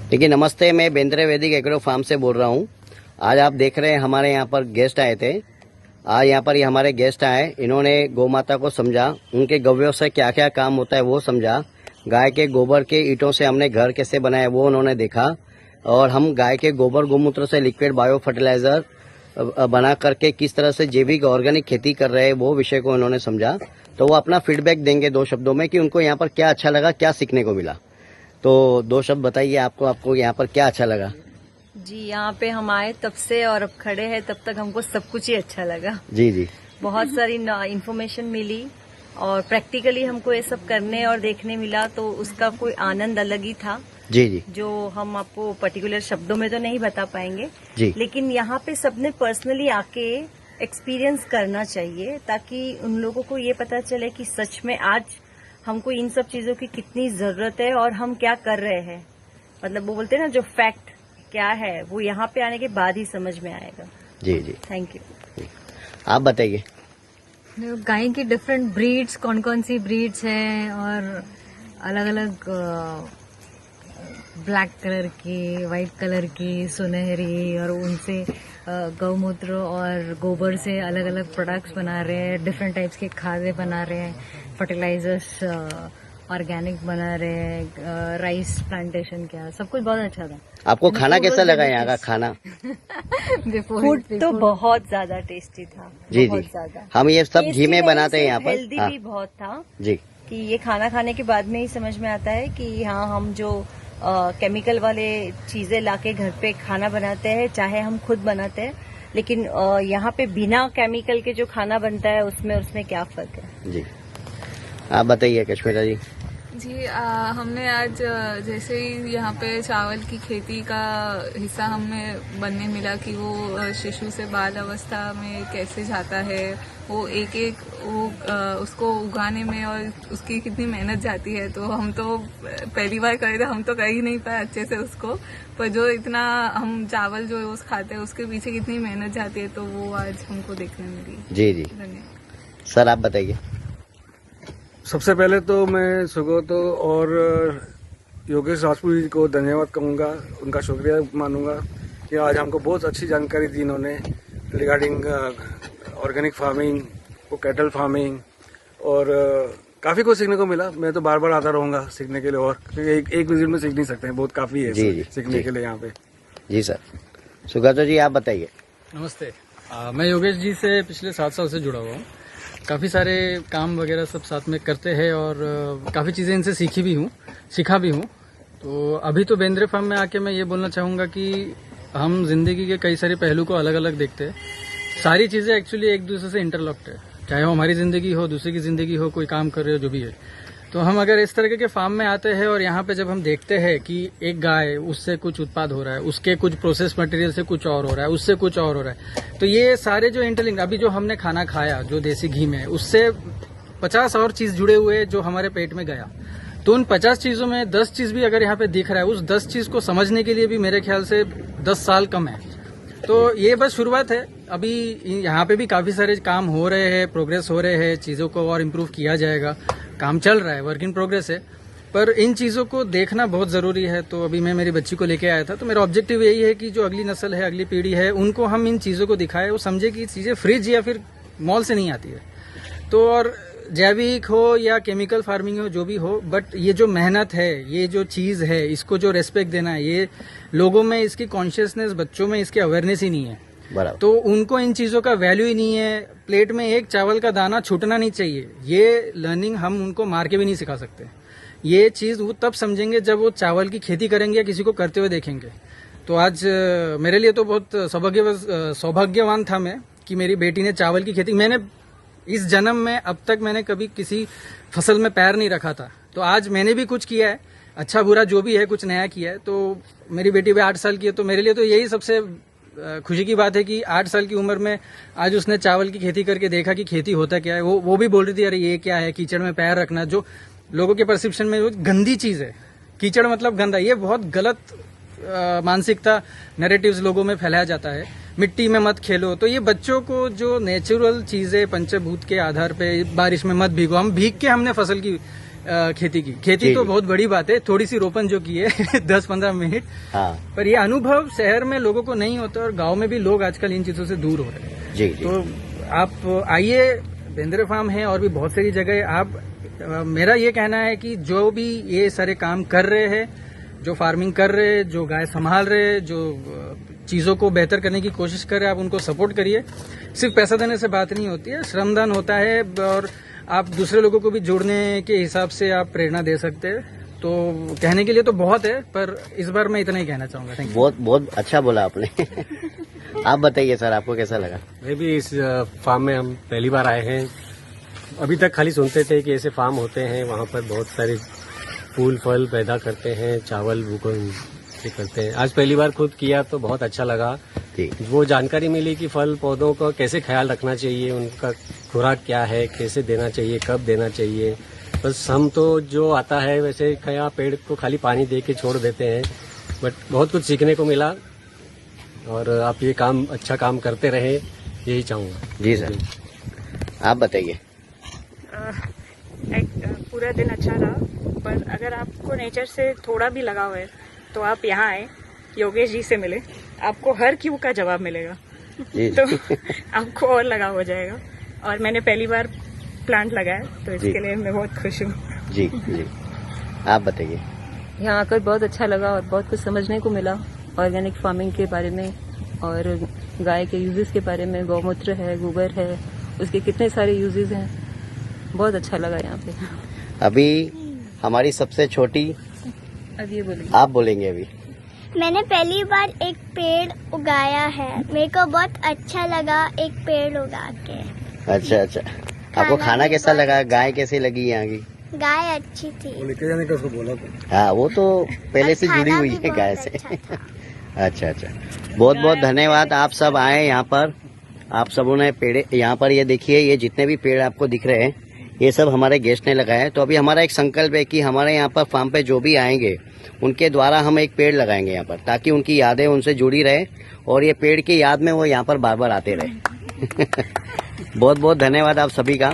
देखिए नमस्ते, मैं बेंद्रे वैदिक एग्रो फार्म से बोल रहा हूँ। आज आप देख रहे हैं हमारे यहाँ पर गेस्ट आए थे। आज यहाँ पर ये हमारे गेस्ट आए, इन्होंने गौ माता को समझा, उनके गव्यों से क्या क्या काम होता है वो समझा। गाय के गोबर के ईंटों से हमने घर कैसे बनाया वो उन्होंने देखा, और हम गाय के गोबर गोमूत्र से लिक्विड बायो फर्टिलाइजर बना करके किस तरह से जैविक ऑर्गेनिक खेती कर रहे हैं वो विषय को उन्होंने समझा। तो वो अपना फीडबैक देंगे 2 शब्दों में कि उनको यहाँ पर क्या अच्छा लगा, क्या सीखने को मिला। तो 2 शब्द बताइए, आपको यहाँ पर क्या अच्छा लगा? जी, यहाँ पे हम आए तब से और अब खड़े हैं तब तक हमको सब कुछ ही अच्छा लगा। जी जी, बहुत सारी इन्फॉर्मेशन मिली और प्रैक्टिकली हमको ये सब करने और देखने मिला, तो उसका कोई आनंद अलग ही था। जी जी, जो हम आपको पर्टिकुलर शब्दों में तो नहीं बता पाएंगे जी। लेकिन यहाँ पे सबने पर्सनली आके एक्सपीरियंस करना चाहिए, ताकि उन लोगों को ये पता चले कि सच में आज हमको इन सब चीजों की कितनी जरूरत है और हम क्या कर रहे हैं। मतलब वो बोलते हैं ना, जो फैक्ट क्या है वो यहाँ पे आने के बाद ही समझ में आएगा। जी जी, थैंक यू। आप बताइए। गाय की डिफरेंट ब्रीड्स, कौन कौन सी ब्रीड्स हैं और अलग अलग ब्लैक कलर की, वाइट कलर की, सुनहरी, और उनसे गौमूत्र और गोबर से अलग अलग प्रोडक्ट्स बना रहे हैं, डिफरेंट टाइप्स के खादें बना रहे हैं, फर्टिलाइजर्स ऑर्गेनिक बना रहे हैं, राइस प्लांटेशन, क्या सब कुछ बहुत अच्छा था। आपको खाना कैसा लगा यहाँ का खाना? फूड तो बहुत ज्यादा टेस्टी था। जी बहुत जी, ज्यादा। हम ये सब घी में बनाते हैं यहाँ पर। हेल्दी भी बहुत था जी कि ये खाना खाने के बाद में ही समझ में आता है कि हाँ, हम जो केमिकल वाले चीजें लाके घर पे खाना बनाते हैं, चाहे हम खुद बनाते हैं, लेकिन यहाँ पे बिना केमिकल के जो खाना बनता है उसमें क्या फर्क है। जी, आप बताइए कश्मीरा जी। जी, हमने आज जैसे ही यहाँ पे चावल की खेती का हिस्सा हमें बनने मिला कि वो शिशु से बाल अवस्था में कैसे जाता है, वो एक एक उसको उगाने में और उसकी कितनी मेहनत जाती है। तो हम तो पहली बार करे थे, हम तो कर ही नहीं पाए अच्छे से उसको, पर जो इतना हम चावल जो रोज खाते हैं उसके पीछे कितनी मेहनत जाती है, तो वो आज हमको देखने मिली। जी जी, धन्यवाद। सर आप बताइए। सबसे पहले तो मैं सुगतो और योगेश राजपूत जी को धन्यवाद कहूँगा, उनका शुक्रिया मानूंगा कि आज हमको बहुत अच्छी जानकारी दी इन्होंने रिगार्डिंग ऑर्गेनिक फार्मिंग, वो कैटल फार्मिंग, और काफ़ी कुछ सीखने को मिला। मैं तो बार बार आता रहूँगा सीखने के लिए, और क्योंकि एक विजिट में सीख नहीं सकते हैं, बहुत काफ़ी है जी, जी, सीखने जी। के लिए यहाँ पे। जी सर, सुगतो जी आप बताइए। नमस्ते, मैं योगेश जी से पिछले 7 साल से जुड़ा हुआ हूँ। काफ़ी सारे काम वगैरह सब साथ में करते हैं और काफ़ी चीज़ें इनसे सीखा भी हूँ। तो अभी तो बेंद्रे फार्म में आके मैं ये बोलना चाहूँगा कि हम जिंदगी के कई सारे पहलू को अलग अलग देखते हैं। सारी चीज़ें एक्चुअली एक दूसरे से इंटरलॉक्ड है, चाहे वो हमारी ज़िंदगी हो, दूसरे की ज़िंदगी हो, कोई काम कर रहे हो, जो भी है। तो हम अगर इस तरह के फार्म में आते हैं और यहाँ पे जब हम देखते हैं कि एक गाय, उससे कुछ उत्पाद हो रहा है, उसके कुछ प्रोसेस मटेरियल से कुछ और हो रहा है, उससे कुछ और हो रहा है, तो ये सारे जो इंटरलिंक, अभी जो हमने खाना खाया जो देसी घी में, उससे 50 और चीज जुड़े हुए जो हमारे पेट में गया। तो उन 50 चीजों में 10 चीज भी अगर यहाँ पे दिख रहा है, उस 10 चीज को समझने के लिए भी मेरे ख्याल से 10 साल कम है। तो ये बस शुरुआत है। अभी यहाँ पे भी काफी सारे काम हो रहे हैं, प्रोग्रेस हो रहे हैं, चीजों को और इम्प्रूव किया जाएगा, काम चल रहा है, वर्क इन प्रोग्रेस है, पर इन चीजों को देखना बहुत जरूरी है। तो अभी मैं मेरी बच्ची को लेके आया था, तो मेरा ऑब्जेक्टिव यही है कि जो अगली नस्ल है, अगली पीढ़ी है, उनको हम इन चीजों को दिखाएं, वो समझे कि चीजें फ्रिज या फिर मॉल से नहीं आती है। तो और जैविक हो या केमिकल फार्मिंग हो, जो भी हो, बट ये जो मेहनत है, ये जो चीज है, इसको जो रेस्पेक्ट देना है, ये लोगों में इसकी कॉन्शियसनेस, बच्चों में इसकी अवेयरनेस ही नहीं है। बराबर। तो उनको इन चीजों का वैल्यू ही नहीं है। प्लेट में एक चावल का दाना छूटना नहीं चाहिए, ये लर्निंग हम उनको मार के भी नहीं सिखा सकते। ये चीज वो तब समझेंगे जब वो चावल की खेती करेंगे या किसी को करते हुए देखेंगे। तो आज मेरे लिए तो बहुत सौभाग्यवान था मैं कि मेरी बेटी ने चावल की खेती, मैंने इस जन्म में अब तक मैंने कभी किसी फसल में पैर नहीं रखा था, तो आज मैंने भी कुछ किया है, अच्छा बुरा जो भी है, कुछ नया किया है। तो मेरी बेटी भी 8 साल की है, तो मेरे लिए तो यही सबसे खुशी की बात है कि 8 साल की उम्र में आज उसने चावल की खेती करके देखा कि खेती होता क्या है। वो भी बोल रही थी, अरे ये क्या है, कीचड़ में पैर रखना, जो लोगों के परसेप्शन में वो गंदी चीज है, कीचड़ मतलब गंदा, ये बहुत गलत मानसिकता, नैरेटिव्स लोगों में फैलाया जाता है। मिट्टी में मत खेलो, तो ये बच्चों को जो नेचुरल चीजें, पंचभूत के आधार पे, बारिश में मत भीगो, हम भीग के हमने फसल की खेती की। खेती जी, तो जी। बहुत बड़ी बात है, थोड़ी सी रोपन जो की है 10-15 मिनट, हाँ पर ये अनुभव शहर में लोगों को नहीं होता और गांव में भी लोग आजकल इन चीजों से दूर हो रहे हैं। जी जी तो आप आइए, बेंद्रे फार्म है और भी बहुत सारी जगह आप, मेरा ये कहना है कि जो भी ये सारे काम कर रहे हैं, जो फार्मिंग कर रहे हैं, जो गाय संभाल रहे हैं, जो चीजों को बेहतर करने की कोशिश कर रहे हैं, आप उनको सपोर्ट करिए। सिर्फ पैसा देने से बात नहीं होती है, श्रमदान होता है और आप दूसरे लोगों को भी जोड़ने के हिसाब से आप प्रेरणा दे सकते हैं। तो कहने के लिए तो बहुत है, पर इस बार मैं इतना ही कहना चाहूंगा। Thank you. बहुत बहुत अच्छा बोला आपने। आप बताइए सर, आपको कैसा लगा? मैं भी इस फार्म में हम पहली बार आए हैं। अभी तक खाली सुनते थे कि ऐसे फार्म होते हैं, वहाँ पर बहुत सारे फूल फल पैदा करते हैं, चावल ये करते हैं। आज पहली बार खुद किया तो बहुत अच्छा लगा। जी वो जानकारी मिली कि फल पौधों का कैसे ख्याल रखना चाहिए, उनका खुराक क्या है, कैसे देना चाहिए, कब देना चाहिए। बस हम तो जो आता है वैसे क्या पेड़ को खाली पानी दे के छोड़ देते हैं, बट बहुत कुछ सीखने को मिला और आप ये काम अच्छा काम करते रहे, यही चाहूँगा। जी सर, आप बताइए। पूरा दिन अच्छा रहा, पर अगर आपको नेचर से थोड़ा भी लगाव है तो आप यहाँ आए, योगेश जी से मिले, आपको हर क्यों का जवाब मिलेगा। जी तो आपको और लगाव हो जाएगा। और मैंने पहली बार प्लांट लगाया तो जी। इसके लिए मैं बहुत खुश हूँ। जी जी, आप बताइए। यहाँ आकर बहुत अच्छा लगा और बहुत कुछ समझने को मिला ऑर्गेनिक फार्मिंग के बारे में और गाय के यूजेस के बारे में। गौमूत्र है, गोबर है, उसके कितने सारे यूजेस हैं। बहुत अच्छा लगा यहाँ पे। अभी हमारी सबसे छोटी, अब ये बोलिए। आप बोलेंगे अभी। मैंने पहली बार एक पेड़ उगाया है, मेरे को बहुत अच्छा लगा एक पेड़ उगा के। अच्छा अच्छा, आपको खाना कैसा लगा? गाय कैसी लगी यहाँ की? गाय अच्छी थी। लेके जाने का उसको बोला था। हाँ, वो तो पहले से और जुड़ी खाना हुई भी है बहुत गाय से। अच्छा था। अच्छा अच्छा, बहुत बहुत धन्यवाद। आप सब आए यहाँ पर, आप सबों ने पेड़ यहाँ पर, ये देखिए, ये जितने भी पेड़ आपको दिख रहे हैं ये सब हमारे गेस्ट ने लगाए हैं। तो अभी हमारा एक संकल्प है कि हमारे यहाँ पर फार्म पे जो भी आएंगे उनके द्वारा हम एक पेड़ लगाएंगे यहाँ पर, ताकि उनकी यादें उनसे जुड़ी रहे और ये पेड़ की याद में वो यहाँ पर बार बार आते रहे। बहुत बहुत धन्यवाद आप सभी का।